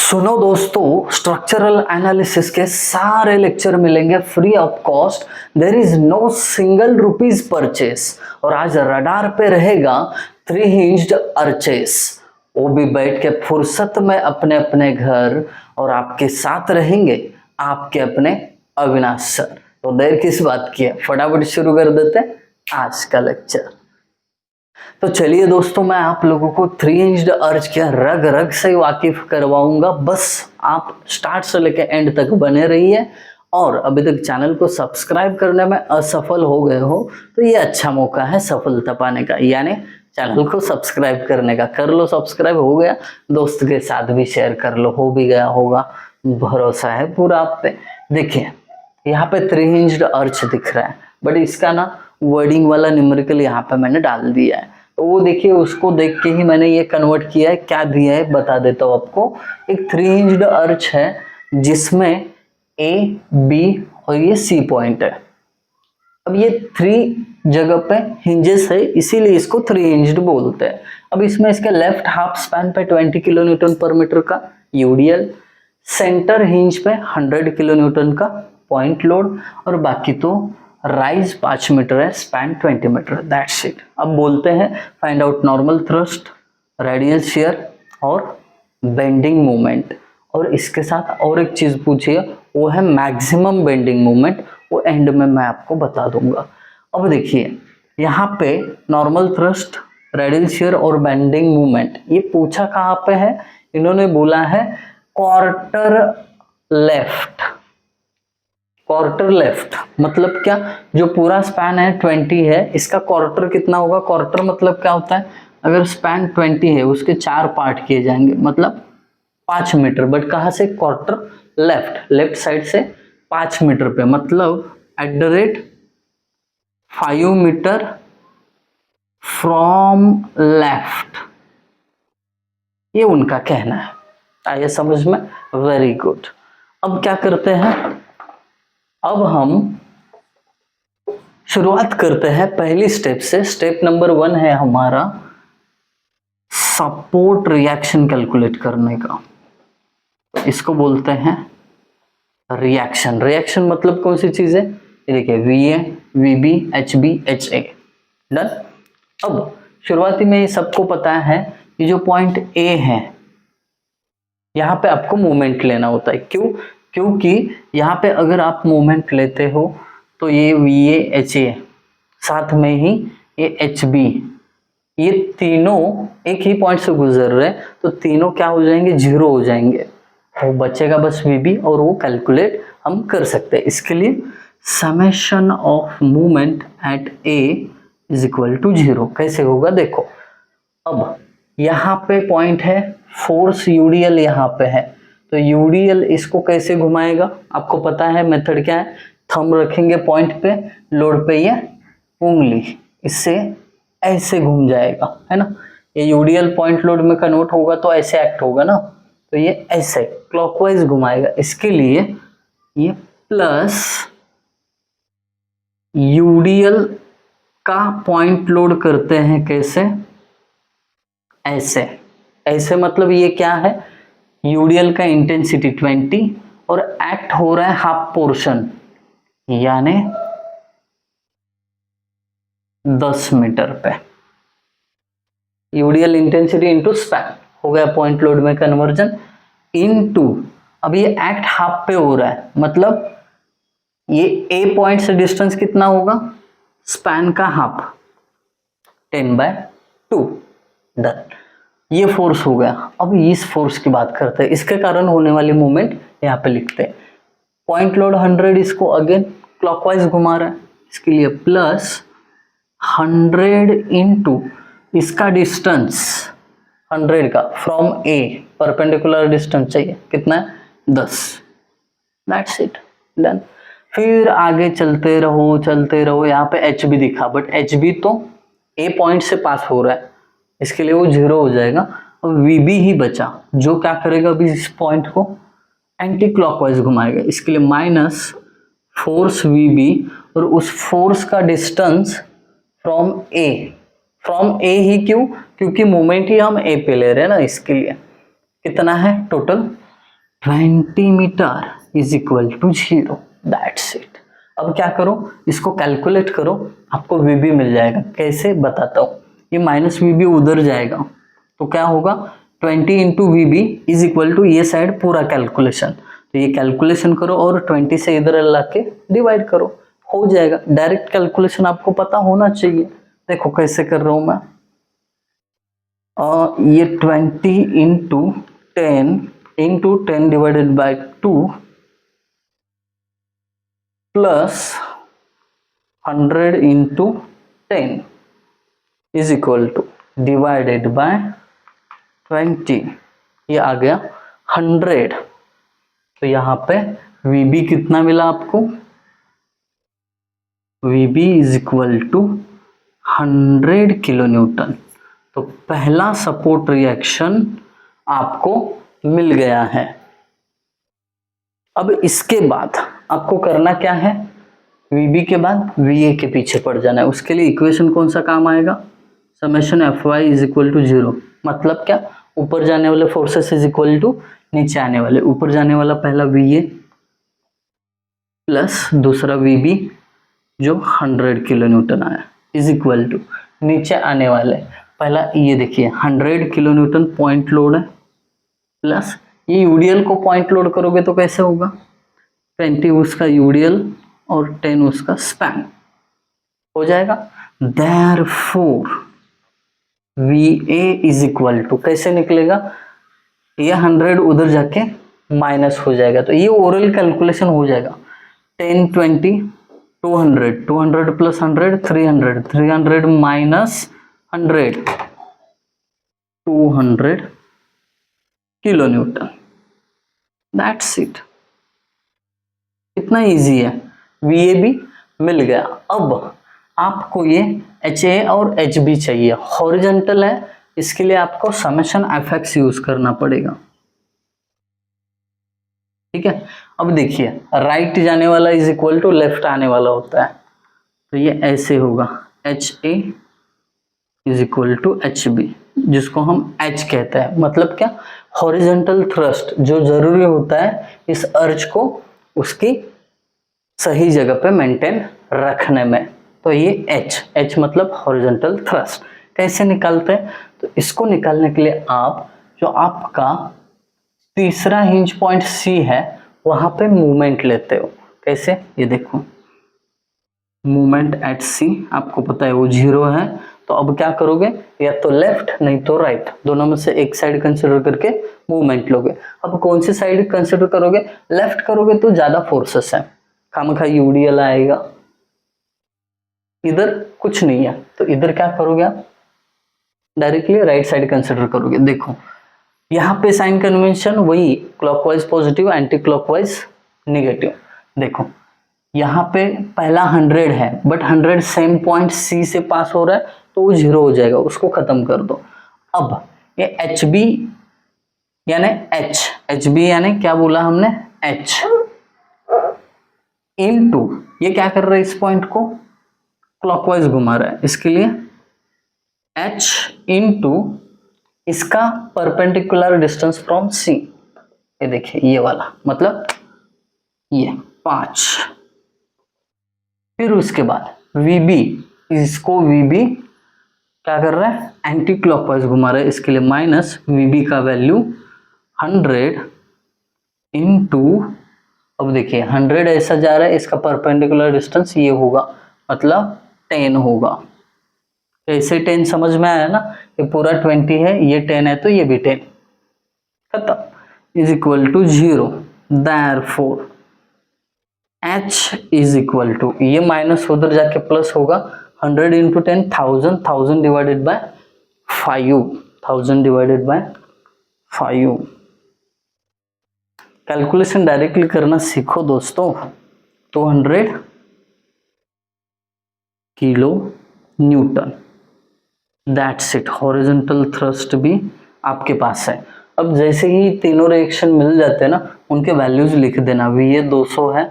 सुनो दोस्तों, structural analysis के सारे लेक्चर मिलेंगे free of cost. There is no single rupees purchase. और आज रडार पे रहेगा 3 हिंज्ड अर्चेस, वो भी बैठ के फुर्सत में अपने अपने घर, और आपके साथ रहेंगे आपके अपने अविनाश सर। तो देर किस बात की है, फटाफट शुरू कर देते हैं आज का लेक्चर। तो चलिए दोस्तों, मैं आप लोगों को 3 हिंज्ड अर्च के रग रग से वाकिफ करवाऊंगा। बस आप स्टार्ट से लेकर एंड तक बने रहिए। और अभी तक चैनल को सब्सक्राइब करने में असफल हो गए हो तो ये अच्छा मौका है सफलता पाने का, यानी चैनल को सब्सक्राइब करने का। कर लो सब्सक्राइब, हो गया दोस्त के साथ भी शेयर कर लो, हो भी गया होगा, भरोसा है पूरा आप पे। देखिए यहाँ पे 3 हिंज्ड अर्च दिख रहा है, बट इसका ना वर्डिंग वाला न्यूमेरिकल यहाँ पे मैंने डाल दिया है। तो वो देखिए, उसको देख के ही मैंने ये कन्वर्ट किया है। क्या दिया है बता देता हूँ आपको। एक 3 हिंज्ड अर्च है जिसमें A, B और ये C पॉइंट है। अब ये 3 जगह पे हिंजेस है, इसीलिए इसको 3 हिंज्ड बोलते हैं। अब इसमें इसके लेफ्ट हाफ स्पैन पे 20 किलो न्यूटन पर मीटर का यूडीएल, सेंटर हिंज पे 100 किलो न्यूटन का पॉइंट लोड, और बाकी तो राइज 5 मीटर है, स्पैन 20 मीटर, दैट्स इट। अब बोलते हैं find out normal thrust, radial shear और बेंडिंग मोमेंट। और इसके साथ और एक चीज पूछिए, वो है मैक्सिमम बेंडिंग मोमेंट, वो एंड में मैं आपको बता दूंगा। अब देखिए यहाँ पे नॉर्मल थ्रस्ट, रेडियल शियर और बेंडिंग मोमेंट ये पूछा कहाँ पे है, इन्होंने बोला है क्वार्टर लेफ्ट। क्वार्टर लेफ्ट मतलब क्या, जो पूरा स्पैन है 20 है, इसका क्वार्टर कितना होगा। क्वार्टर मतलब क्या होता है, अगर स्पैन 20 है उसके 4 पार्ट किए जाएंगे, मतलब 5 मीटर। बट कहाँ से, क्वार्टर लेफ्ट साइड से 5 मीटर पे, मतलब @5 मीटर फ्रॉम लेफ्ट, ये उनका कहना है। आइए समझ में, वेरी गुड। अब क्या करते हैं, अब हम शुरुआत करते हैं पहली स्टेप से। स्टेप नंबर 1 है हमारा सपोर्ट रिएक्शन कैलकुलेट करने का। इसको बोलते हैं रिएक्शन। रिएक्शन मतलब कौन सी चीज है, ये देखिए VA, VB, HB, HA, done. अब शुरुआती में सबको पता है कि जो पॉइंट A है यहाँ पे आपको मोमेंट लेना होता है। क्यों, क्योंकि यहाँ पे अगर आप मोमेंट लेते हो तो ये VA, HA, साथ में ही ये HB, ये तीनों एक ही पॉइंट से गुजर रहे हैं, तो तीनों क्या हो जाएंगे, 0 हो जाएंगे। वो बचेगा बस VB, और वो कैलकुलेट हम कर सकते हैं। इसके लिए summation of movement at A is equal to 0। कैसे होगा देखो, अब यहाँ पे पॉइंट है, फोर्स यूडीएल यहाँ पे है, तो यूडीएल इसको कैसे घुमाएगा, आपको पता है मेथड क्या है। थंब रखेंगे पॉइंट पे, लोड पे ये उंगली, इससे ऐसे घूम जाएगा, है ना। ये यूडीएल पॉइंट लोड में कन्वर्ट होगा तो ऐसे एक्ट होगा ना, तो ये ऐसे क्लॉकवाइज घुमाएगा। इसके लिए ये प्लस यूडीएल का पॉइंट लोड करते हैं कैसे, ऐसे। ऐसे मतलब ये क्या है, यूडीएल का इंटेंसिटी 20 और एक्ट हो रहा है हाफ पोर्शन, यानी 10 मीटर पे। यूडीएल इंटेंसिटी इंटू स्पैन हो गया पॉइंट लोड में कन्वर्जन, इनटू अब ये एक्ट हाफ पे हो रहा है, मतलब ये A पॉइंट से डिस्टेंस कितना होगा, स्पैन का हाफ, 10/2, डन। ये फोर्स हो गया। अब इस फोर्स की बात करते हैं, इसके कारण होने वाली मूवमेंट यहाँ पे लिखते हैं। पॉइंट लोड 100, इसको अगेन क्लॉकवाइज घुमा रहा है, इसके लिए प्लस 100 इंटू इसका डिस्टेंस 100 का फ्रॉम A, परपेंडिकुलर डिस्टेंस चाहिए कितना है, 10, दैट्स इट, डन। फिर आगे चलते रहो। यहाँ पे HB दिखा, बट HB तो A पॉइंट से पास हो रहा है, इसके लिए वो 0 हो जाएगा। अब VB ही बचा, जो क्या करेगा अभी इस पॉइंट को एंटी क्लॉकवाइज घुमाएगा, इसके लिए माइनस फोर्स VB, और उस फोर्स का डिस्टेंस फ्रॉम A ही, क्यों, क्योंकि मोमेंट ही हम A पे ले रहे हैं ना, इसके लिए कितना है total 20 metre is equal to 0। That's it. अब क्या करो, इसको कैलकुलेट करो, आपको वीबी मिल जाएगा। कैसे बताता हूँ, ये माइनस वीबी उधर जाएगा तो क्या होगा, 20 into VB is equal to ये साइड पूरा कैलकुलेशन। तो ये कैलकुलेशन करो और 20 से इधर ला के डिवाइड करो, हो जाएगा। डायरेक्ट कैलकुलेशन आपको पता होना चाहिए। देखो कैसे कर रहा हूँ मैं, ये 20 into 10 divided by 2 plus 100 into 10 is equal two divided by 20, ये आ गया 100। तो यहाँ पे VB कितना मिला आपको, VB is equal to 100 kilo newton. तो पहला सपोर्ट रिएक्शन आपको मिल गया है। अब इसके बाद आपको करना क्या है, VB के बाद VA के पीछे पड़ जाना है। उसके लिए इक्वेशन कौन सा काम आएगा, summation Fy is equal to 0। मतलब क्या, ऊपर जाने वाले फोर्सेस इज इक्वल टू नीचे आने वाले। ऊपर जाने वाला पहला VA प्लस दूसरा VB जो 100 किलो न्यूटन आया इज इक्वल टू नीचे आने वाले पहला, ये देखिए 100 किलो न्यूटन पॉइंट लोड है, प्लस ये यूडीएल को पॉइंट लोड करोगे तो कैसे होगा, 20 उसका यूडीएल और 10 उसका स्पैन हो जाएगा। Therefore VA is equal to कैसे निकलेगा, ये 100 उधर जाके माइनस हो जाएगा। तो ये ओरल कैलकुलेशन हो जाएगा। 10 20 200, 200 plus 100 300, 300 minus 100 200 kilo newton. That's it. इतना इजी है। VA भी मिल गया। अब आपको ये HA और HB चाहिए, हॉरिजॉन्टल है, इसके लिए आपको समेशन FX यूज करना पड़ेगा। ठीक है। अब देखिए राइट जाने वाला इज इक्वल टू लेफ्ट आने वाला होता है, तो ये ऐसे होगा, HA is equal to HB, जिसको हम H कहते हैं। मतलब क्या, हॉरिजॉन्टल थ्रस्ट जो जरूरी होता है इस अर्ज को उसकी सही जगह पे मेंटेन रखने में, तो ये H मतलब हॉरिजॉन्टल थ्रस्ट। कैसे निकालते हैं, तो इसको निकालने के लिए आप जो आपका तीसरा हिंज पॉइंट C है वहां पे मूवमेंट लेते हो। कैसे, ये देखो मूवमेंट एट C आपको पता है वो 0 है। तो अब क्या करोगे, या तो लेफ्ट नहीं तो राइट, दोनों में से एक साइड कंसिडर करके मूवमेंट लोगे। अब कौन सी साइड कंसिडर करोगे, लेफ्ट करोगे तो ज्यादा फोर्सेस है, खामखा यूडीएल आएगा, इधर कुछ नहीं है। तो इधर क्या करोगे आप, डायरेक्टली राइट साइड कंसिडर करोगे। देखो यहाँ पे साइन कन्वेंशन वही, clockwise positive anti clockwise negative. देखो यहाँ पे पहला 100 है, बट 100 सेम पॉइंट C से पास हो रहा है तो वो 0 हो जाएगा, उसको खत्म कर दो। अब ये HB यानी HB यानी क्या बोला हमने, H इनटू ये क्या कर रहा है, इस पॉइंट को क्लॉकवाइज घुमा रहा है, इसके लिए H इनटू इसका परपेंडिकुलर डिस्टेंस फ्रॉम C, ये देखिए ये वाला, मतलब ये 5। फिर उसके बाद VB, इसको VB क्या कर रहा है, एंटी क्लॉकवाइज घुमा रहा है, इसके लिए माइनस VB का वैल्यू 100 इनटू, अब देखिए 100 ऐसा जा रहा है, इसका परपेंडिकुलर डिस्टेंस ये होगा, मतलब 10 होगा। ऐसे 10 समझ में आया ना, ये पूरा 20 है, ये 10 है तो ये भी 10, खत्म। Is equal to 0। Therefore H is equal to, ये माइनस उधर जाके प्लस होगा, 100 into 10 1000, 1000 divided by 5, 1000 divided by 5। Calculation directly करना सीखो दोस्तों। 200 kilo newton, that's it. Horizontal thrust भी आपके पास है। अब जैसे ही तीनों रिएक्शन मिल जाते हैं ना, उनके वैल्यूज लिख देना। VA 200 है,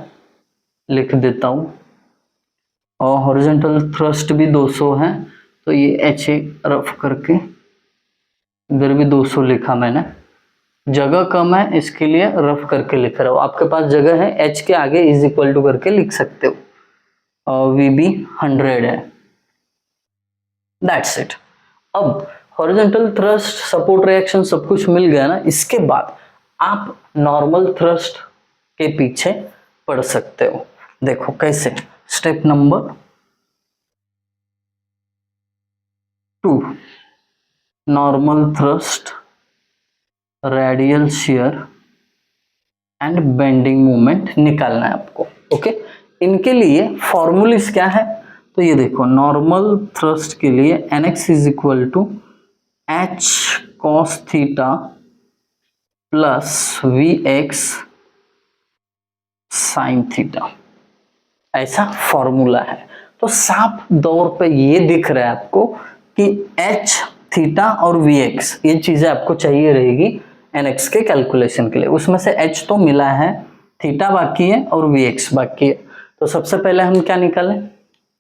लिख देता हूँ, और हॉरिजॉन्टल थ्रस्ट भी 200 है, तो ये HA रफ करके इधर भी 200 लिखा मैंने, जगह कम है इसके लिए रफ करके लिख रहा हूँ, आपके पास जगह है h के आगे इज इक्वल टू करके लिख सकते हो, और VB 100 है, दैट्स इट। अब हॉरिजॉन्टल थ्रस्ट, सपोर्ट रिएक्शन सब कुछ मिल गया ना, इसके बाद आप नॉर्मल थ्रस्ट के पीछे पढ़ सकते हो। देखो कैसे, step number 2, normal thrust, radial shear and bending moment निकालना है आपको। ओके, इनके लिए फॉर्मूलिस क्या है, तो ये देखो, नॉर्मल थ्रस्ट के लिए NX is equal to H cos theta plus VX sine theta, ऐसा फॉर्मूला है। तो साफ तौर पे ये दिख रहा है आपको कि H, थीटा और VX ये चीजें आपको चाहिए रहेगी NX के कैलकुलेशन के लिए। उसमें से H तो मिला है, थीटा बाकी है और VX बाकी है। तो सबसे पहले हम क्या निकालें,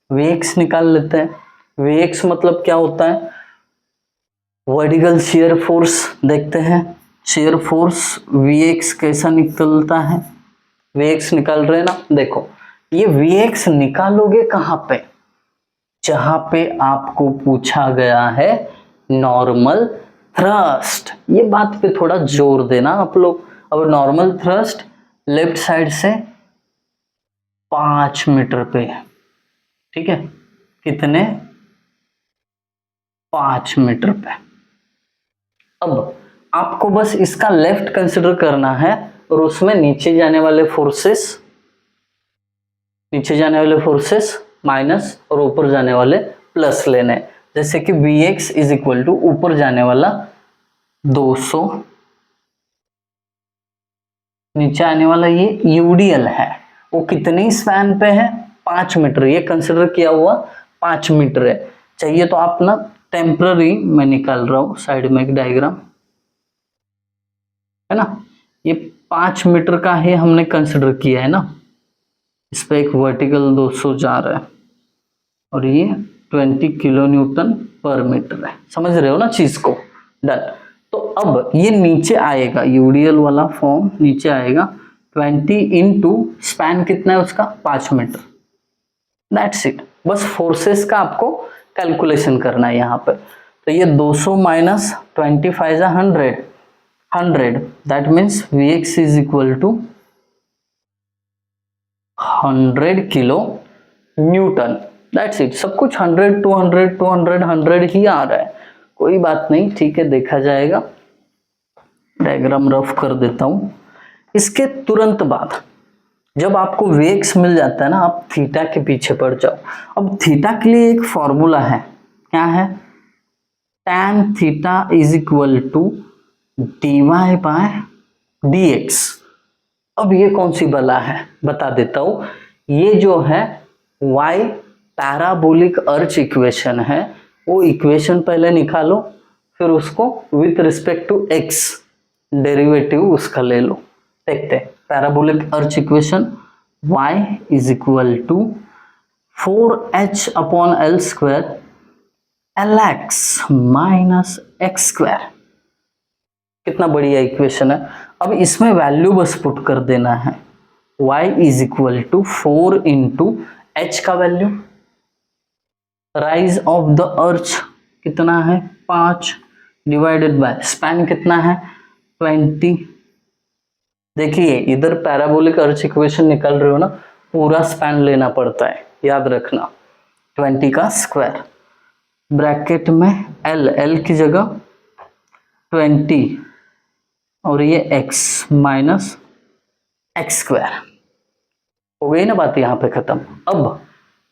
VX निकाल लेते हैं। VX मतलब क्या होता है, वर्टिकल शियर फोर्स। देखते हैं शियर फोर्स VX कैसा निकलता है, VX निकाल रहे हैं ना। देखो ये VX निकालोगे कहां पे, जहां पे आपको पूछा गया है नॉर्मल थ्रस्ट। ये बात पे थोड़ा जोर देना आप लोग। अब नॉर्मल थ्रस्ट लेफ्ट साइड से 5 मीटर पे है, ठीक है, कितने, 5 मीटर पे। अब आपको बस इसका लेफ्ट कंसिडर करना है और उसमें नीचे जाने वाले फोर्सेस माइनस और ऊपर जाने वाले प्लस लेने। जैसे कि Vx इज इक्वल टू ऊपर जाने वाला 200, नीचे आने वाला ये UDL है, वो कितनी स्पैन पे है, 5 मीटर। ये कंसिडर किया हुआ 5 मीटर है। चाहिए तो आप ना टेम्पररी मैं निकाल रहा हूं साइड में एक डायग्राम, है ना। ये 5 मीटर का ही हमने कंसिडर किया है ना, इस पे एक वर्टिकल 200 जा रहा है और ये 20 किलो न्यूटन पर मीटर है। समझ रहे हो ना चीज को, डन। तो अब ये नीचे आएगा, UDL वाला फॉर्म नीचे आएगा, 20 इंटू स्पैन कितना है उसका, 5 मीटर, दैट्स इट। बस फोर्सेस का आपको कैलकुलेशन करना है यहाँ पे। तो ये 200 minus 25 100, that means Vx is equal to 100 kilo newton, that's it. सब कुछ 100 200 200 100 ही आ रहा है, कोई बात नहीं, ठीक है, देखा जाएगा। डायग्राम रफ कर देता हूं। इसके तुरंत बाद जब आपको Vx मिल जाता है ना, आप थीटा के पीछे पड़ जाओ। अब थीटा के लिए एक फॉर्मूला है, क्या है, tan theta is equal to dy by dx। अब ये कौन सी बला है बता देता हूं, ये जो है y पैराबोलिक अर्च इक्वेशन है, वो इक्वेशन पहले निकालो, फिर उसको with respect to x derivative उसका ले लो। देखते हैं parabolic arch equation, y is equal to 4h upon l square lx minus x square. कितना बढ़िया इक्वेशन है। अब इसमें वैल्यू बस पुट कर देना है, y is equal to 4 into h का value, rise of the arch कितना है 5, डिवाइडेड बाय स्पैन कितना है 20। देखिए इधर पैराबोलिक अर्च इक्वेशन निकल रहे हो ना, पूरा स्पैन लेना पड़ता है, याद रखना, 20 का स्क्वायर, ब्रैकेट में l की जगह 20 और ये x माइनस एक्स स्क्वायर। हो गई ना बात यहाँ पे खत्म। अब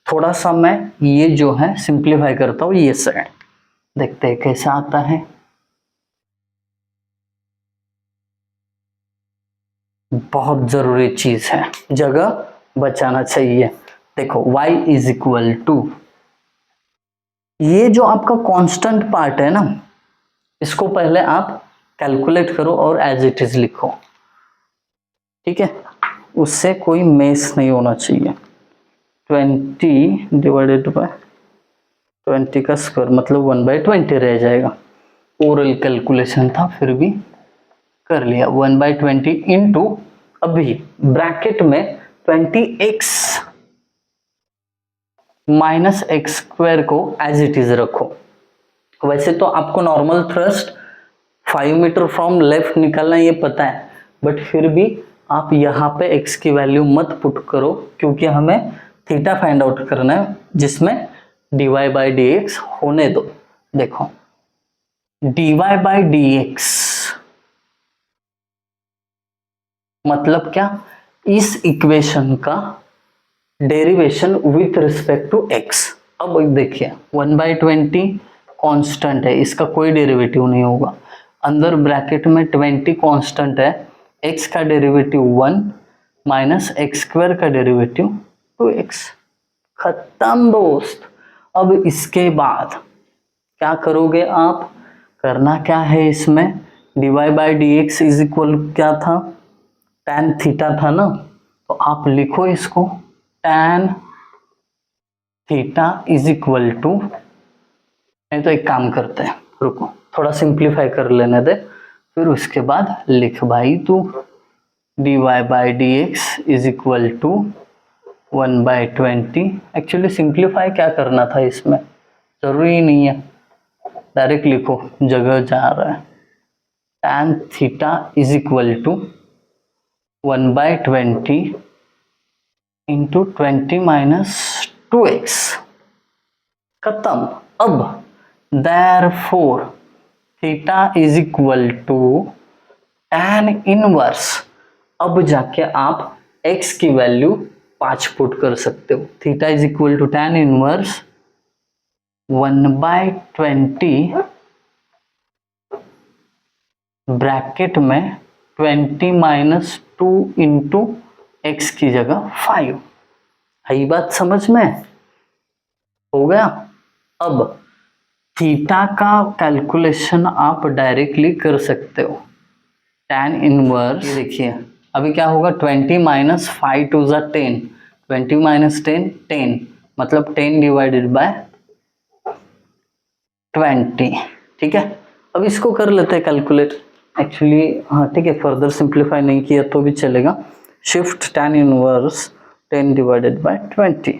थोड़ा सा मैं ये जो है सिंप्लीफाई करता हूँ, ये साइड देखते हैं कैसा आता है। बहुत जरूरी चीज है, जगह बचाना चाहिए। देखो y इज इक्वल टू, ये जो आपका कांस्टेंट पार्ट है ना, इसको पहले आप कैलकुलेट करो और एज इट इज लिखो, ठीक है, उससे कोई मेस नहीं होना चाहिए। 20 डिवाइडेड बाय 20 का स्क्वायर मतलब 1/20 रह जाएगा। ओरल कैलकुलेशन था फिर भी कर लिया 1/20 इंटू अभी ब्रैकेट में 20x माइनस एक्स स्क्वायर को एज इट इज रखो। वैसे तो आपको normal thrust 5 metre from left निकालना ये पता है, बट फिर भी आप यहाँ पे x की वैल्यू मत पुट करो क्योंकि हमें थीटा फाइंड आउट करना है जिसमें dy/dx होने दो। देखो dy/dx मतलब क्या, इस इक्वेशन का derivation with respect to x। अब देखिए 1/20 कांस्टेंट है, इसका कोई डेरिवेटिव नहीं होगा। अंदर ब्रैकेट में 20 कांस्टेंट है, x का डेरिवेटिव 1 माइनस एक्स स्क्वायर का डेरिवेटिव 2x। खत्म दोस्त। अब इसके बाद क्या करोगे आप, करना क्या है इसमें, dy/dx इज इक्वल क्या था, tan थीटा था ना, तो आप लिखो इसको tan theta is equal to, नहीं तो एक काम करते हैं, रुको थोड़ा सिंप्लीफाई कर लेने दे, फिर उसके बाद लिख भाई तू dy/dx is equal to 1/20। Actually simplify क्या करना था इसमें, जरूरी नहीं है, डायरेक्ट लिखो, जगह जा रहा है। tan theta is equal to 1/20 into 20 minus 2x। खत्म। अब therefore theta is equal to tan inverse, अब जाके आप x की वैल्यू 5 पुट कर सकते हो। Theta is equal to tan inverse 1/20 bracket में 20 माइनस 2 इंटू एक्स की जगह 5। आई बात समझ में, हो गया। अब थीटा का कैलकुलेशन आप डायरेक्टली कर सकते हो, tan इनवर्स, ये देखिए अभी क्या होगा, 20 माइनस 5 टू ज़ा 10, 20 माइनस 10 10, मतलब 10 डिवाइडेड बाय 20। ठीक है, अब इसको कर लेते हैं कैलकुलेट। एक्चुअली हाँ ठीक है, फर्दर सिंप्लीफाई नहीं किया तो भी चलेगा। Shift tan inverse 10 divided by 20,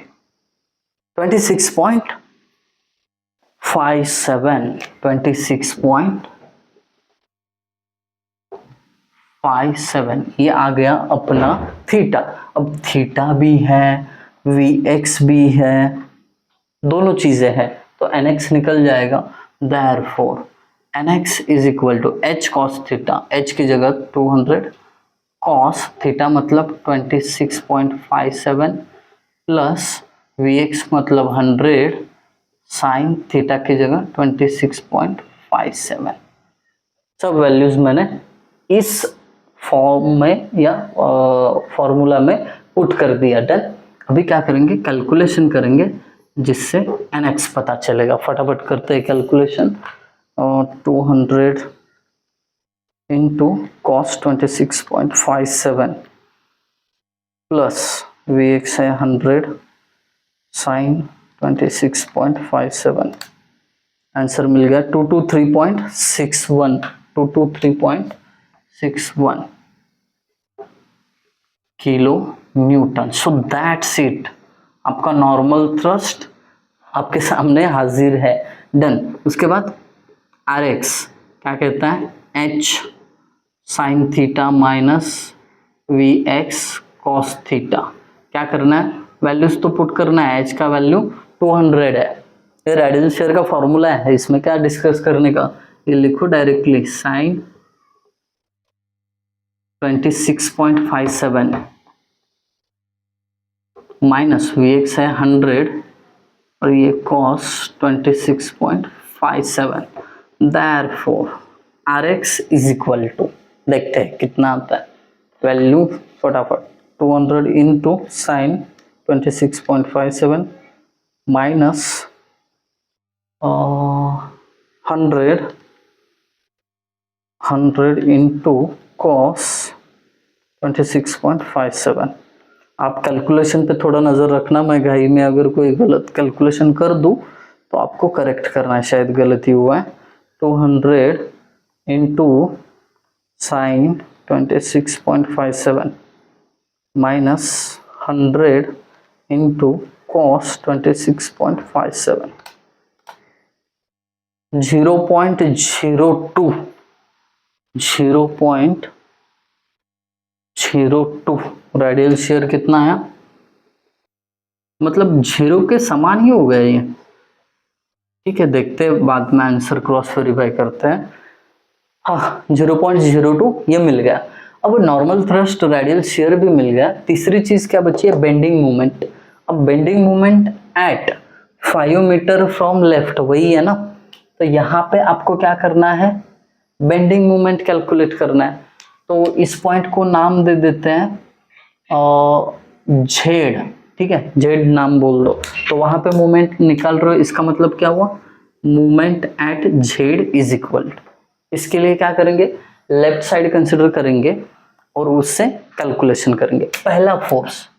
26.57, 26.57 ये आ गया अपना थीटा। अब थीटा भी है, Vx भी है, दोनों चीजें हैं, तो nx निकल जाएगा। therefore nx is equal to h cos theta, h की जगह 200 cos थीटा मतलब 26.57 प्लस Vx मतलब 100 साइन थीटा की जगह 26.57। सब वैल्यूज मैंने इस फॉर्म में या फॉर्मूला में पुट कर दिया। डन। अभी क्या करेंगे, कैलकुलेशन करेंगे जिससे nx पता चलेगा। फटाफट करते हैं calculation. 200 into cos 26.57 plus Vx है 100 साइन 26.57, आंसर मिल गया 223.61, 223.61 kilo Newton. So that's it, आपका नॉर्मल थ्रस्ट आपके सामने हाजिर है। डन। उसके बाद Rx क्या कहता है, h sine theta minus Vx cos theta. क्या करना है, वैल्यूज तो पुट करना है। h का वैल्यू 200 है, ये रेडियल शेयर का फॉर्मूला है, इसमें क्या डिस्कस करने का, ये लिखो डायरेक्टली साइन 26.57 माइनस Vx है 100 और ये cos 26.57। therefore Rx is equal to, देखते हैं कितना आता है वैल्यू फटाफट, 200 into sine 26.57 minus 100 into cos 26.57। आप कैलकुलेशन पे थोड़ा नज़र रखना, मैं घाई में अगर कोई गलत कैलकुलेशन कर दूँ तो आपको करेक्ट करना है, शायद गलती हुआ है। 200 into sine 26.57 minus 100 into cos 26.57, 0.02, 0.02 radial share कितना आया, मतलब 0 के समान ही हो गया ये। ठीक है, देखते हैं बाद में आंसर क्रॉस वेरीफाई करते हैं। हाँ 0.02 ये मिल गया। अब नॉर्मल थ्रस्ट रेडियल शेयर भी मिल गया। तीसरी चीज क्या बची है, बेंडिंग मोमेंट। अब bending moment at 5 metre from left, वही है ना। तो यहाँ पे आपको क्या करना है, बेंडिंग मोमेंट कैलकुलेट करना है। तो इस पॉइंट को नाम दे देते हैं जेड, ठीक है, जेड नाम बोल दो। तो वहां पे मोमेंट निकाल रहे हो, इसका मतलब क्या हुआ, moment at Z is equal. इसके लिए क्या करेंगे, लेफ्ट साइड कंसिडर करेंगे और उससे कैलकुलेशन करेंगे। पहला फोर्स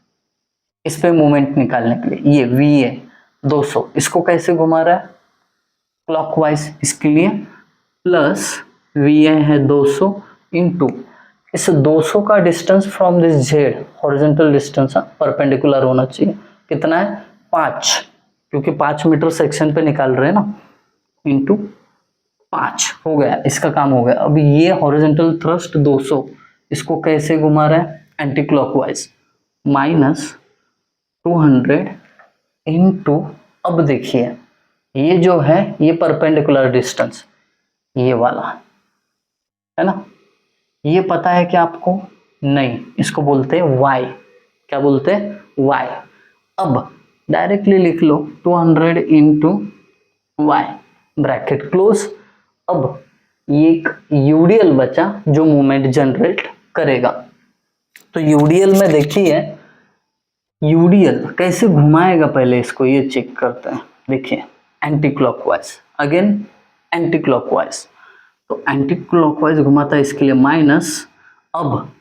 इस पे मोमेंट निकालने के लिए, ये वी है 200, इसको कैसे घुमा रहा है, क्लॉकवाइज, इसके लिए प्लस वी है 200 इंटू इस 200 का distance from this Z, horizontal distance perpendicular होना चाहिए, कितना है 5, क्योंकि 5 मीटर सेक्शन पे निकाल रहे हैं ना, इंटू 5 हो गया, इसका काम हो गया। अब ये हॉरिजॉन्टल थ्रस्ट 200, इसको कैसे घुमा रहा है, एंटी क्लॉकवाइज, माइनस 200 इंटू, अब देखिए ये जो है ये परपेंडिकुलर डिस्टेंस, ये वाला है ना, ये पता है कि आपको, नहीं, इसको बोलते हैं y, क्या बोलते हैं y। अब डायरेक्टली लिख लो 200 इंटू वाई, ब्रैकेट क्लोज। अब ये एक यूडीएल बचा जो मूवमेंट जनरेट करेगा। तो यूडीएल में देखिए, यूडीएल कैसे घुमाएगा पहले इसको ये चेक करते हैं। देखिए anti clockwise, again anti clockwise, तो एंटी क्लॉकवाइज घुमाता है, इसके लिए माइनस। अब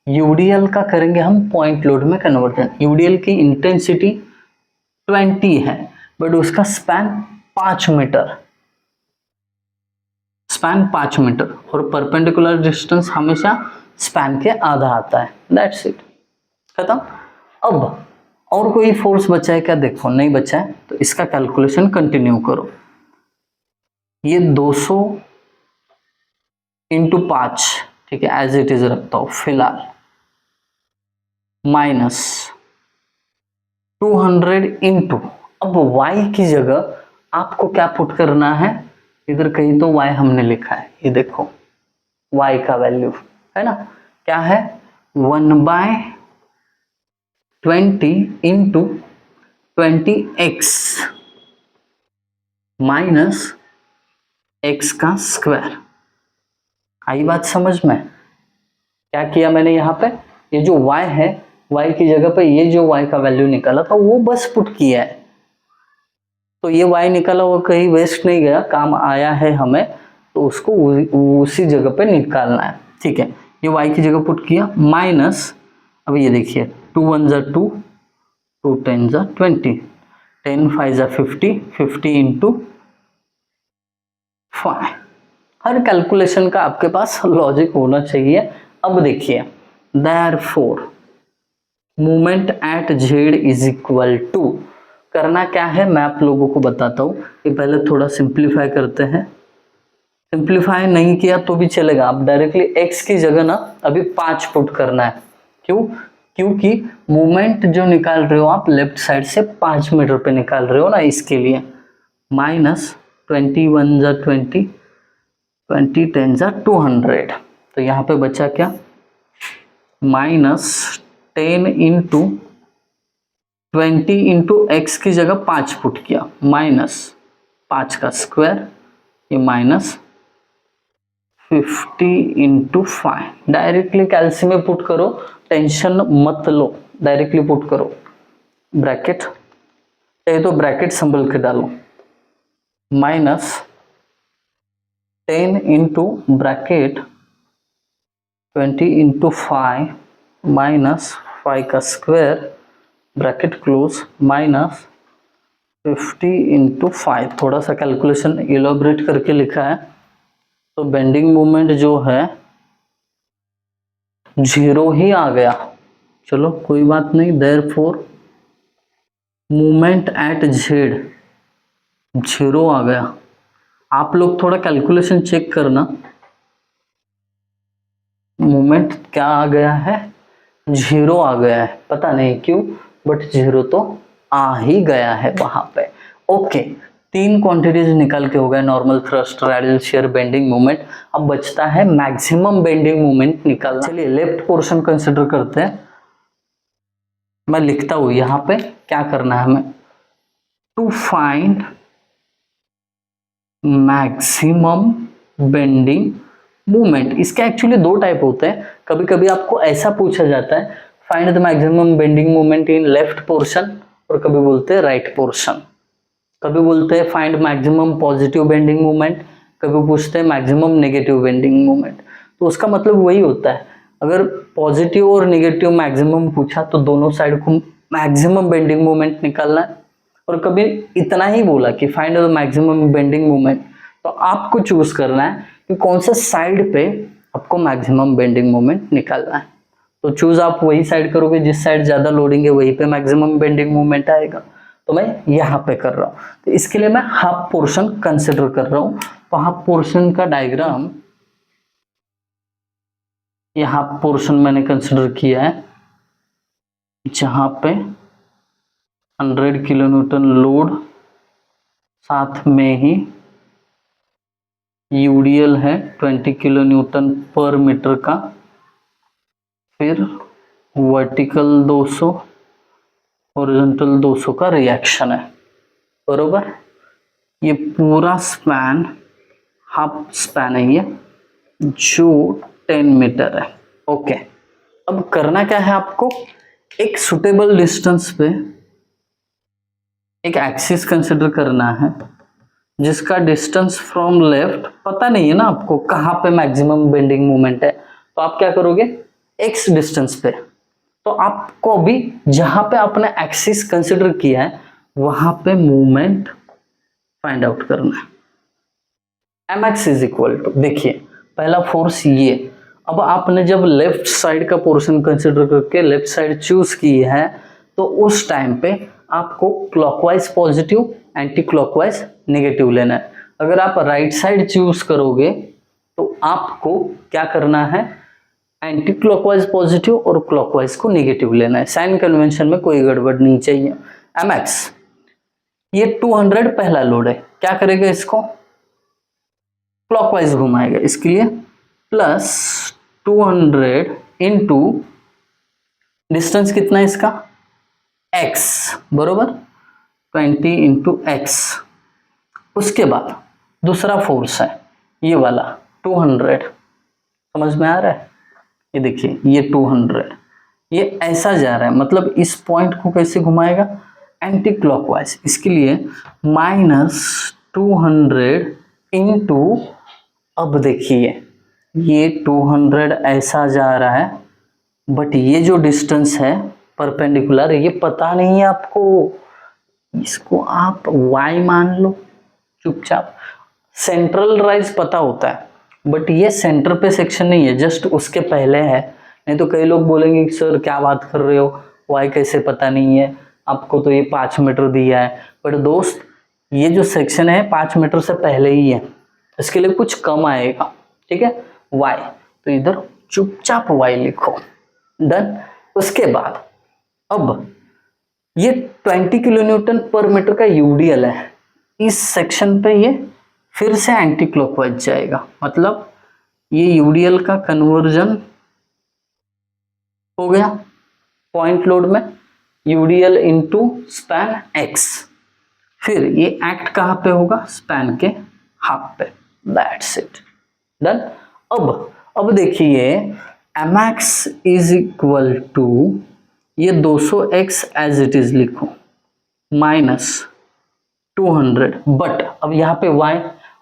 यूडीएल का करेंगे हम पॉइंट लोड में कन्वर्जन। यूडीएल की इंटेंसिटी 20 है बट उसका स्पैन 5 मीटर, स्पैन 5 मीटर, और परपेंडिकुलर डिस्टेंस हमेशा स्पैन के आधा आता है, दैट्स इट, खत्म। अब और कोई फोर्स बचा है क्या, देखो नहीं बचा है, तो इसका कैलकुलेशन कंटिन्यू करो। ये 200 इंटू 5, ठीक है, एज इट इज रखता हूं फिलहाल, माइनस 200 इंटू, अब y की जगह आपको क्या पुट करना है, इधर कहीं तो y हमने लिखा है, ये देखो y का वैल्यू है ना, क्या है 1/20 इंटू 20x माइनस x का स्क्वायर। आई बात समझ में, क्या किया मैंने यहाँ पे, ये जो y है, y की जगह पे ये जो y का वैल्यू निकाला था वो बस पुट किया है। तो ये y निकाला वो कहीं वेस्ट नहीं गया, काम आया है हमें, तो उसको उसी जगह पे निकालना है, ठीक है। ये y की जगह पुट किया, माइनस, अब ये देखिए 2 1 जा 2, 2 10 जा 20, 10 5 जा 50, 50 इंटू 5। हर कैलकुलेशन का आपके पास लॉजिक होना चाहिए। अब देखिए, therefore moment at Z is equal to, करना क्या है मैं आप लोगों को बताता हूँ। ये पहले थोड़ा सिंप्लीफाई करते हैं, सिंप्लीफाई नहीं किया तो भी चलेगा, आप डायरेक्टली x की जगह ना अभी 5 पुट करना है। क्यों, क्योंकि मोमेंट जो निकाल रहे हो आप लेफ्ट साइड से 5 मीटर पे निकाल रहे हो ना, इसके लिए माइनस 21 जा 20, 20 10 जा 200, तो यहाँ पे बचा क्या, माइनस 10 इंटू 20 इंटू एक्स की जगह 5 पुट किया, माइनस 5 का स्क्वायर, ये माइनस 50 इंटू 5। डायरेक्टली कैल्सियम में पुट करो, टेंशन मत लो, डायरेक्टली पुट करो, ब्रैकेट चाहिए तो ब्रैकेट संभल के डालो, minus 10 into bracket 20 into 5 minus 5 का square, bracket close, minus 50 into 5। थोड़ा सा कैलकुलेशन इलोबरेट करके लिखा है। तो बेंडिंग मोमेंट जो है जीरो ही आ गया, चलो कोई बात नहीं। Therefore movement at Z zero आ गया। आप लोग थोड़ा कैलकुलेशन चेक करना, मूवमेंट क्या आ गया है, जीरो आ गया है, पता नहीं क्यों बट जीरो तो आ ही गया है वहां पे। ओके, तीन क्वांटिटीज निकल के हो गए, normal thrust, radial shear, bending moment. अब बचता है मैक्सिमम बेंडिंग मोमेंट निकालना। चलिए लेफ्ट पोर्शन कंसिडर करते हैं। मैं लिखता हूं यहां पे क्या करना है हमें, to find maximum bending movement. इसके एक्चुअली दो टाइप होते हैं। कभी कभी आपको ऐसा पूछा जाता है, find the maximum bending movement in left portion, और कभी बोलते हैं राइट पोर्शन। कभी बोलते हैं find maximum positive bending movement, कभी पूछते हैं मैक्सिमम नेगेटिव बेंडिंग मूवमेंट। तो उसका मतलब वही होता है, अगर पॉजिटिव और नेगेटिव मैक्सिमम पूछा तो दोनों साइड को मैक्सिमम बेंडिंग मूवमेंट निकालना है। और कभी इतना ही बोला कि find the maximum bending movement, तो आपको चूज करना है कि कौन से साइड पे आपको मैक्सिमम बेंडिंग मोमेंट निकालना है। तो चूज आप वही साइड करोगे जिस साइड ज्यादा लोडिंग है, वहीं पे मैक्सिमम बेंडिंग मोमेंट आएगा। तो मैं यहाँ पे कर रहा हूँ, तो इसके लिए मैं हाफ पोर्शन कंसिडर कर रहा हूँ। तो हाफ पोर्शन का डायग्राम, ये हाफ पोर्शन मैंने कंसिडर किया है जहां पे 100 किलोन्यूटन लोड, साथ में ही यूडीएल है 20 किलो न्यूटन पर मीटर का, फिर वर्टिकल 200, हॉरिजॉन्टल 200 का रिएक्शन है, बरोबर। ये पूरा स्पैन हाफ स्पैन है ये, जो 10 मीटर है। ओके, अब करना क्या है आपको, एक सुटेबल डिस्टेंस पे एक एक्सिस कंसिडर करना है जिसका डिस्टेंस फ्रॉम लेफ्ट पता नहीं है ना आपको कहाँ पे मैक्सिमम बेंडिंग मोमेंट है। तो आप क्या करोगे, एक्स डिस्टेंस पे, तो आपको अभी जहां पे आपने एक्सिस कंसिडर किया है वहां पे मूवमेंट फाइंड आउट करना है। M X is equal to, देखिए पहला फोर्स ये, अब आपने जब लेफ्ट साइड का पोर्शन कंसिडर करके लेफ्ट साइड चूज की है तो उस टाइम पे आपको clockwise positive, anti clockwise negative लेना है। अगर आप राइट साइड चूज करोगे तो आपको क्या करना है, एंटी क्लॉकवाइज पॉजिटिव और क्लॉकवाइज को नेगेटिव लेना है। साइन कन्वेंशन में कोई गड़बड़ नहीं चाहिए। एम एक्स, ये 200 पहला लोड है, क्या करेगा, इसको क्लॉकवाइज घुमाएगा, इसके लिए प्लस 200 इंटू डिस्टेंस कितना है इसका, x, बरोबर 20 इंटू एक्स। उसके बाद दूसरा फोर्स है ये वाला 200, समझ में आ रहा है, ये देखिए ये 200, ये ऐसा जा रहा है, मतलब इस पॉइंट को कैसे घुमाएगा, एंटी क्लॉकवाइज। इसके लिए -200 इंटू, अब देखिए ये 200 ऐसा जा रहा है, बट ये जो डिस्टेंस है परपेंडिकुलर, ये पता नहीं है आपको, इसको आप y मान लो चुपचाप। सेंट्रल राइज पता होता है, बट ये सेंटर पे सेक्शन नहीं है, जस्ट उसके पहले है। नहीं तो कई लोग बोलेंगे कि सर क्या बात कर रहे हो, y कैसे पता नहीं है आपको, तो ये 5 मीटर दिया है। बट दोस्त ये जो सेक्शन है 5 मीटर से पहले ही है, इसके लिए कुछ कम आएगा, ठीक है, y, तो इधर चुपचाप y लिखो, डन। उसके बाद अब ये 20 किलो न्यूटन पर मीटर का यूडीएल है, इस सेक्शन पे ये फिर से एंटी क्लॉकवाइज जाएगा, मतलब ये यूडीएल का कन्वर्जन हो गया पॉइंट लोड में, यूडीएल इंटू स्पैन एक्स, फिर ये एक्ट कहाँ पे होगा, स्पैन के हाफ पे, दैट्स इट, डन। अब देखिए M X is equal to, ये 200x एज इट इज लिखो, -200, बट अब यहाँ पे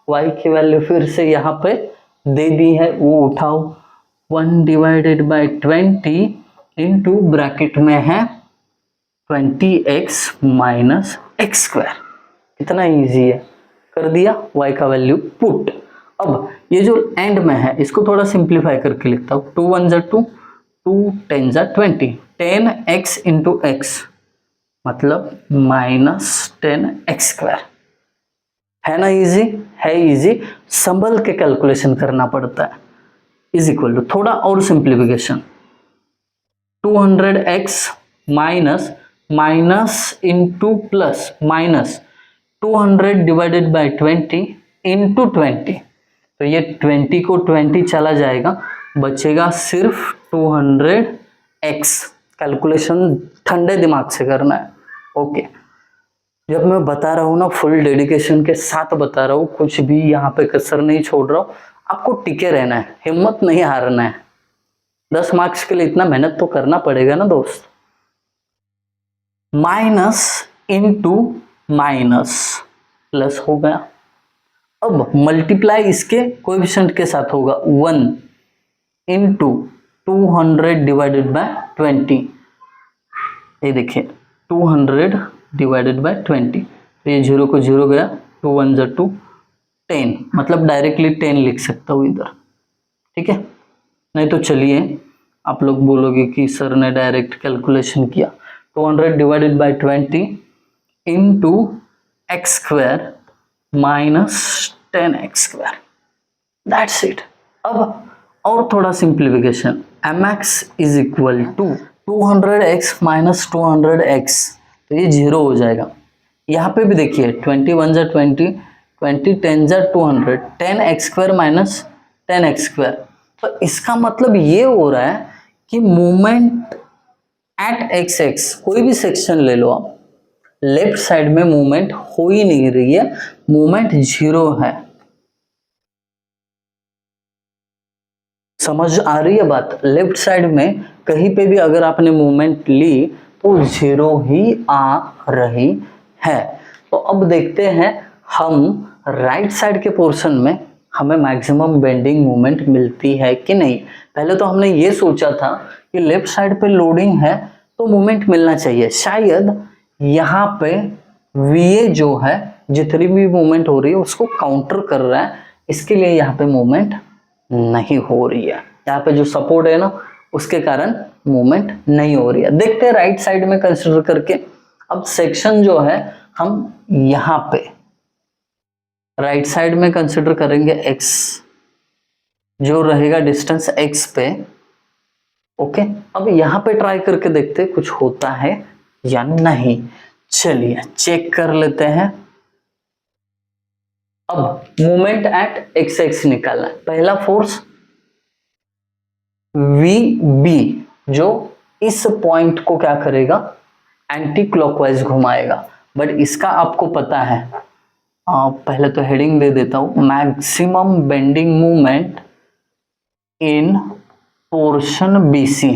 y की वैल्यू फिर से यहाँ पे दे दी है, वो उठाओ, 1/20 इंटू ब्रैकेट में है 20x माइनस एक्स स्क्वायर, कितना इजी है, कर दिया, y का वैल्यू पुट। अब ये जो एंड में है इसको थोड़ा सिंप्लीफाई करके लिखता हूँ, 2 1 2, 2 10 जा 20, 10x इंटू एक्स मतलब -10x²। है ना इजी? है इजी, संभल के कैलकुलेशन करना पड़ता है। इज इक्वल टू, थोड़ा और simplification, 200x minus minus into plus minus 200 divided by 20 into 20, तो ये 20 को 20 चला जाएगा, बचेगा सिर्फ 200x। कैलकुलेशन ठंडे दिमाग से करना है। ओके, जब मैं बता रहा हूँ ना, फुल डेडिकेशन के साथ बता रहा हूँ, कुछ भी यहाँ पे कसर नहीं छोड़ रहा हूँ। आपको टिके रहना है, हिम्मत नहीं हारना है। 10 मार्क्स के लिए इतना मेहनत तो करना पड़ेगा ना दोस्त। माइनस इंटू माइनस प्लस हो गया। अब मल्टीप्लाई इसके कोएफिशिएंट के साथ होगा 1 इंटू 200 डिवाइडेड बाय 20। ये देखिए 200 डिवाइडेड बाय 20, तो ये 0 को 0 गया, 2 1 जा 2, 10, मतलब डायरेक्टली 10 लिख सकता हूँ इधर। ठीक है, नहीं तो चलिए आप लोग बोलोगे कि सर ने डायरेक्ट कैलकुलेशन किया। 200 डिवाइडेड बाय 20 इंटू x² minus 10x², that's it. अब और थोड़ा simplification, mx is equal to 200x minus 200x, तो ये 0 हो जाएगा। यहाँ पे भी देखिए 20 1 जा 20, 20 10 जा 200, 10x² माइनस 10x², तो इसका मतलब ये हो रहा है कि मूवमेंट एट एक्स एक्स, कोई भी सेक्शन ले लो आप, लेफ्ट साइड में मूवमेंट हो ही नहीं रही है, मूवमेंट 0 है। समझ आ रही है बात? लेफ्ट साइड में कहीं पे भी अगर आपने मूवमेंट ली तो 0 ही आ रही है। तो अब देखते हैं हम राइट साइड के पोर्शन में हमें मैक्सिमम बेंडिंग मूवमेंट मिलती है कि नहीं। पहले तो हमने ये सोचा था कि लेफ्ट साइड पे लोडिंग है तो मूवमेंट मिलना चाहिए, शायद यहाँ पे VA जो है जितनी भी मूवमेंट हो रही है उसको काउंटर कर रहा है, इसके लिए यहाँ पे मूवमेंट नहीं हो रही है। यहाँ पे जो सपोर्ट है ना उसके कारण मूवमेंट नहीं हो रही है। देखते हैं राइट साइड में कंसिडर करके। अब सेक्शन जो है हम यहाँ पे राइट साइड में कंसिडर करेंगे x, जो रहेगा डिस्टेंस x पे। ओके, अब यहाँ पे ट्राई करके देखते हैं कुछ होता है या नहीं। चलिए चेक कर लेते हैं। अब मोमेंट एट एक्स एक्स निकालना है। पहला फोर्स VB जो इस पॉइंट को क्या करेगा, एंटी क्लॉकवाइज घुमाएगा, बट इसका आपको पता है। पहले तो हेडिंग दे देता हूं, मैक्सिमम बेंडिंग मूवमेंट इन पोर्शन BC।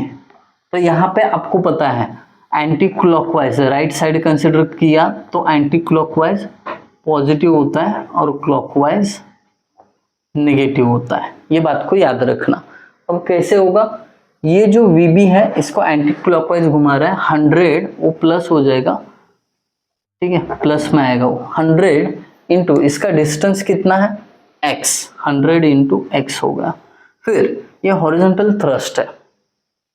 तो यहाँ पे आपको पता है anti clockwise, right side consider किया तो एंटी क्लॉकवाइज पॉजिटिव होता है और क्लॉकवाइज नेगेटिव होता है, ये बात को याद रखना। अब कैसे होगा, ये जो VB है इसको एंटी क्लॉकवाइज घुमा रहा है, 100 वो प्लस हो जाएगा, ठीक है, प्लस में आएगा वो 100 इंटू इसका डिस्टेंस कितना है x, 100 इंटू x हो गया। फिर ये हॉरिजॉन्टल थ्रस्ट है,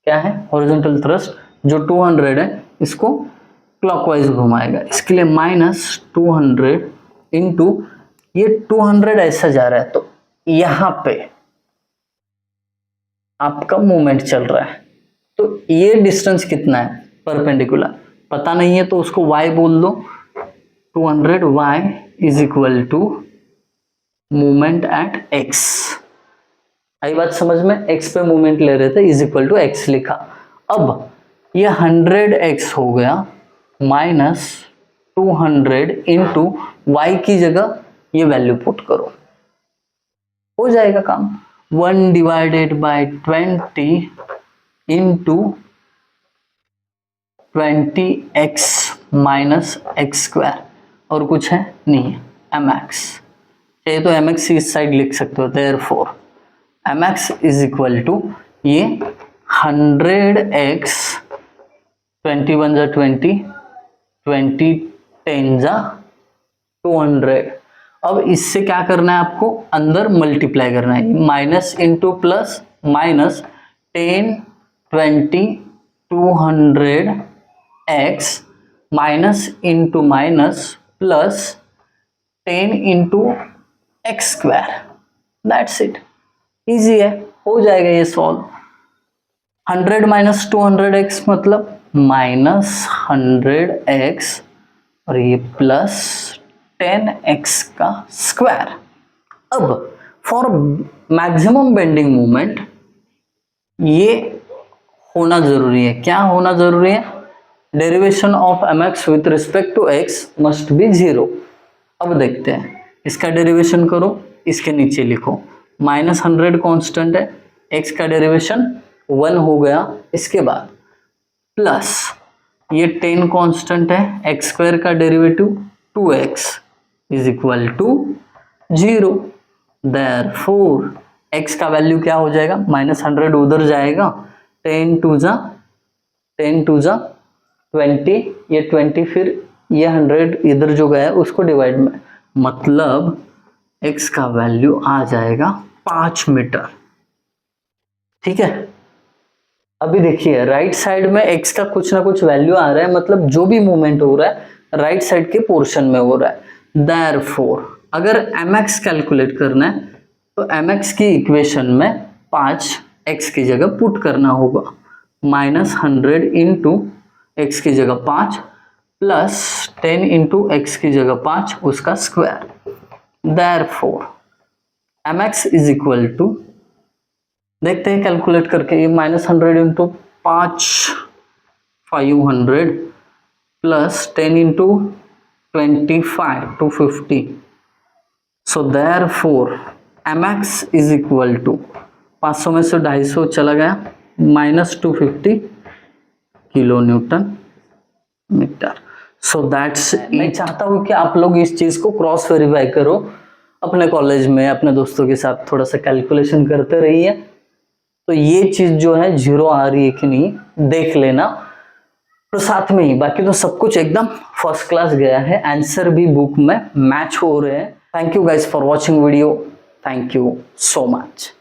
क्या है हॉरिजॉन्टल थ्रस्ट, जो 200 है इसको क्लॉकवाइज घुमाएगा, इसके लिए -200 इंटू ये 200 ऐसा जा रहा है, तो यहाँ पे आपका मूवमेंट चल रहा है, तो ये डिस्टेंस कितना है परपेंडिकुलर, पता नहीं है तो उसको y बोल दो, 200 y is equal to movement at x। आई बात समझ में, x पे मूवमेंट ले रहे थे, इज इक्वल टू x लिखा। अब ये 100x हो गया माइनस 200 इंटू y की जगह ये वैल्यू पुट करो, हो जाएगा काम। 1 divided by 20 into 20x minus x², और कुछ है नहीं है, mx। ये तो mx इस साइड लिख सकते हो, therefore mx is equal to ये 100x 21 जा 20, 20 10 जा 200। अब इससे क्या करना है आपको, अंदर मल्टीप्लाई करना है, minus into plus, minus 10 200x minus into minus plus 10 into x square, that's it, easy है, हो जाएगा ये सॉल्व। 100 माइनस 200x मतलब माइनस 100x और ये प्लस 10x का स्क्वायर। अब फॉर मैक्सिमम बेंडिंग मोमेंट ये होना जरूरी है, क्या होना जरूरी है, derivation of mx with respect to x must be 0। अब देखते हैं, इसका डेरिवेशन करो, इसके नीचे लिखो, माइनस 100 कॉन्स्टेंट है, x का डेरिवेशन 1 हो गया, इसके बाद प्लस ये 10 कॉन्स्टेंट है, एक्स स्क्वायर का derivative 2x is equal to 0। Therefore x का वैल्यू क्या हो जाएगा, माइनस 100 उधर जाएगा, 10 टू जा 20, ये 20 फिर ये 100 इधर जो गया उसको डिवाइड में, मतलब x का वैल्यू आ जाएगा 5 मीटर। ठीक है, अभी देखिए राइट साइड में x का कुछ ना कुछ वैल्यू आ रहा है, मतलब जो भी मूवमेंट हो रहा है राइट साइड के पोर्शन में हो रहा है। देयरफॉर अगर mx कैलकुलेट करना है तो mx की इक्वेशन में 5x की जगह पुट करना होगा, माइनस 100 इंटू एक्स की जगह 5 प्लस 10 इंटू एक्स की जगह 5 उसका square. Therefore mx is equal to, देखते हैं कैलकुलेट करके, ये minus 100 into 5 500 plus 10 into 25 250, so therefore mx is equal to 500 में से 250 चला गया, minus 250 kilo newton metre. So that's, मैं चाहता हूँ कि आप लोग इस चीज़ को क्रॉस वेरीफाई करो अपने कॉलेज में, अपने दोस्तों के साथ थोड़ा सा कैलकुलेशन करते रहिए, तो ये चीज़ जो है 0 आ रही है कि नहीं देख लेना, तो साथ में ही बाकी तो सब कुछ एकदम फर्स्ट क्लास गया है, आंसर भी बुक में मैच हो रहे हैं। Thank you guys for watching video, thank you so much.